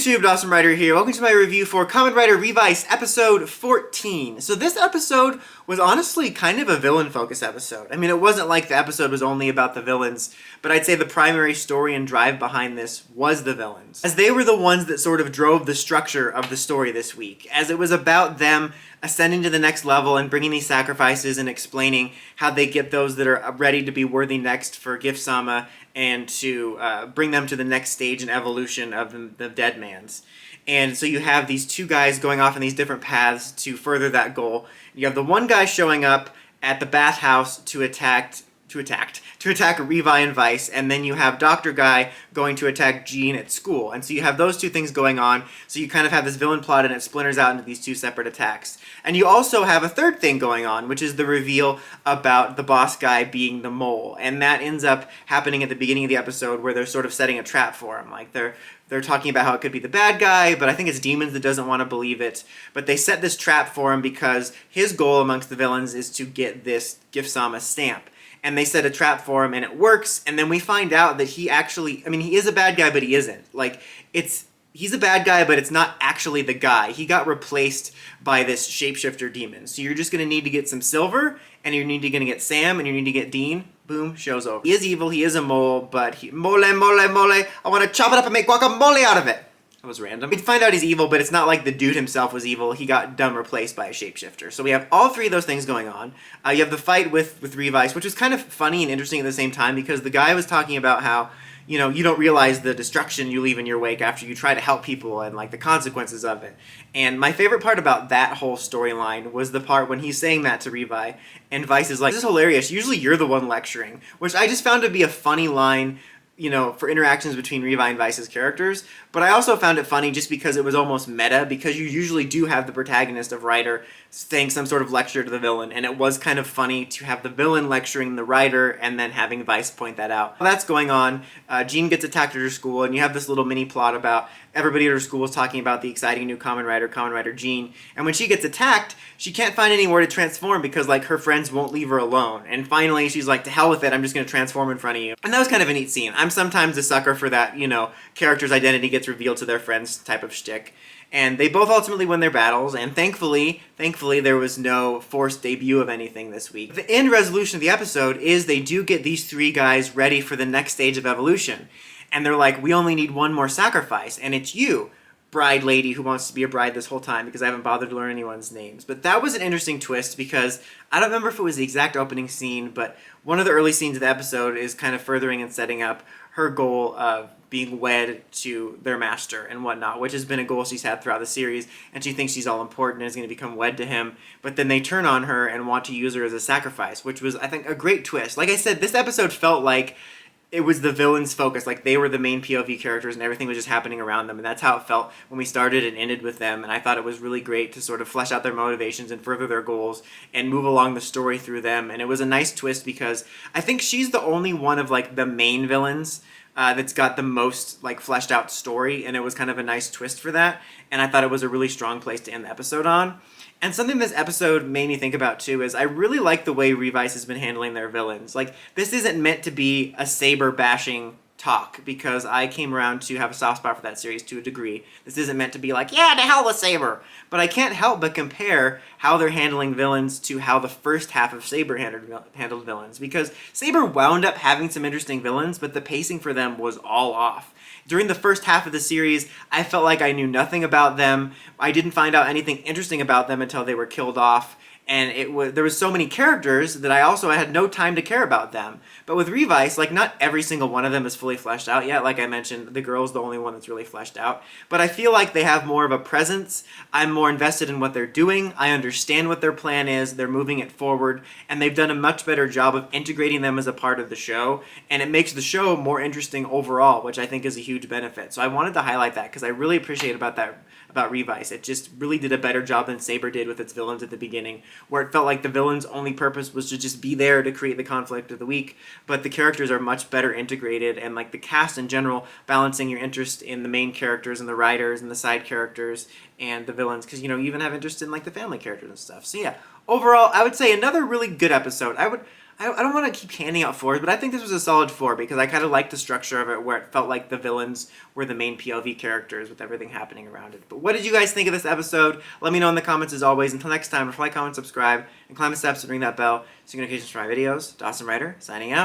YouTube? Awesome Writer here. Welcome to my review for Kamen Rider Revice episode 14. So this episode was honestly kind of a villain-focused episode. I mean, it wasn't like the episode was only about the villains, but I'd say the primary story and drive behind this was the villains, as they were the ones that sort of drove the structure of the story this week, as it was about them ascending to the next level and bringing these sacrifices and explaining how they get those that are ready to be worthy next for Gift-sama and to bring them to the next stage in evolution of the dead man's. And so you have these two guys going off in these different paths to further that goal. You have the one guy showing up at the bathhouse to attack Revi and Vice, and then you have Dr. Guy going to attack Jean at school. And so you have those two things going on, so you kind of have this villain plot and it splinters out into these two separate attacks. And you also have a third thing going on, which is the reveal about the boss guy being the mole. And that ends up happening at the beginning of the episode where they're sort of setting a trap for him. Like they're talking about how it could be the bad guy, but I think it's Demons that doesn't want to believe it. But they set this trap for him because his goal amongst the villains is to get this Gift-sama stamp. And they set a trap for him, and it works, and then we find out that he actually, I mean, he is a bad guy, but he isn't. Like, he's a bad guy, but it's not actually the guy. He got replaced by this shapeshifter demon. So you're just going to need to get some silver, and you're going to get Sam, and you need to get Dean. Boom, show's over. He is evil, he is a mole, but mole, I want to chop it up and make guacamole out of it. That was random. We'd find out he's evil, but it's not like the dude himself was evil. He got done replaced by a shapeshifter. So we have all three of those things going on. You have the fight with Revice, which was kind of funny and interesting at the same time because the guy was talking about how, you know, you don't realize the destruction you leave in your wake after you try to help people and, like, the consequences of it. And my favorite part about that whole storyline was the part when he's saying that to Revi, and Vice is like, this is hilarious. Usually you're the one lecturing, which I just found to be a funny line, you know, for interactions between Revi and Vice's characters, but I also found it funny just because it was almost meta, because you usually do have the protagonist of writer saying some sort of lecture to the villain, and it was kind of funny to have the villain lecturing the writer and then having Vice point that out. While that's going on, Jean gets attacked at her school, and you have this little mini plot about everybody at her school is talking about the exciting new Kamen Rider Jean, and when she gets attacked, she can't find anywhere to transform because, like, her friends won't leave her alone, and finally she's like, to hell with it, I'm just going to transform in front of you. And that was kind of a neat scene. I'm sometimes a sucker for that, you know, character's identity gets revealed to their friends type of shtick. And they both ultimately win their battles, and thankfully there was no forced debut of anything this week. The end resolution of the episode is they do get these three guys ready for the next stage of evolution. And they're like, we only need one more sacrifice, and it's you, bride lady who wants to be a bride this whole time, because I haven't bothered to learn anyone's names. But that was an interesting twist, because I don't remember if it was the exact opening scene, but one of the early scenes of the episode is kind of furthering and setting up her goal of being wed to their master and whatnot, which has been a goal she's had throughout the series, and she thinks she's all important and is going to become wed to him, but then they turn on her and want to use her as a sacrifice, which was, I think, a great twist. Like I said, this episode felt like it was the villain's focus, like they were the main POV characters and everything was just happening around them, and that's how it felt when we started and ended with them, and I thought it was really great to sort of flesh out their motivations and further their goals and move along the story through them, and it was a nice twist because I think she's the only one of, like, the main villains that's got the most, like, fleshed out story, and it was kind of a nice twist for that, and I thought it was a really strong place to end the episode on. And something this episode made me think about too is I really like the way Revice has been handling their villains. Like, this isn't meant to be a saber bashing talk, because I came around to have a soft spot for that series to a degree. This isn't meant to be like, yeah, to hell with Saber. But I can't help but compare how they're handling villains to how the first half of Saber handled villains. Because Saber wound up having some interesting villains, but the pacing for them was all off. During the first half of the series, I felt like I knew nothing about them. I didn't find out anything interesting about them until they were killed off. And there was so many characters that I also had no time to care about them. But with Revice, like, not every single one of them is fully fleshed out yet. Like I mentioned, the girl's the only one that's really fleshed out. But I feel like they have more of a presence. I'm more invested in what they're doing. I understand what their plan is. They're moving it forward. And they've done a much better job of integrating them as a part of the show. And it makes the show more interesting overall, which I think is a huge benefit. So I wanted to highlight that because I really appreciate about Revice. It just really did a better job than Saber did with its villains at the beginning, where it felt like the villain's only purpose was to just be there to create the conflict of the week, but the characters are much better integrated, and, like, the cast in general, balancing your interest in the main characters and the writers and the side characters and the villains, because, you know, you even have interest in, like, the family characters and stuff. So yeah, overall, I would say another really good episode. I I don't want to keep handing out 4s, but I think this was a solid 4 because I kind of liked the structure of it where it felt like the villains were the main POV characters with everything happening around it. But what did you guys think of this episode? Let me know in the comments as always. Until next time, like, comment, subscribe, and climb the steps and ring that bell so you get notifications for my videos. Dawson Ryder, signing out.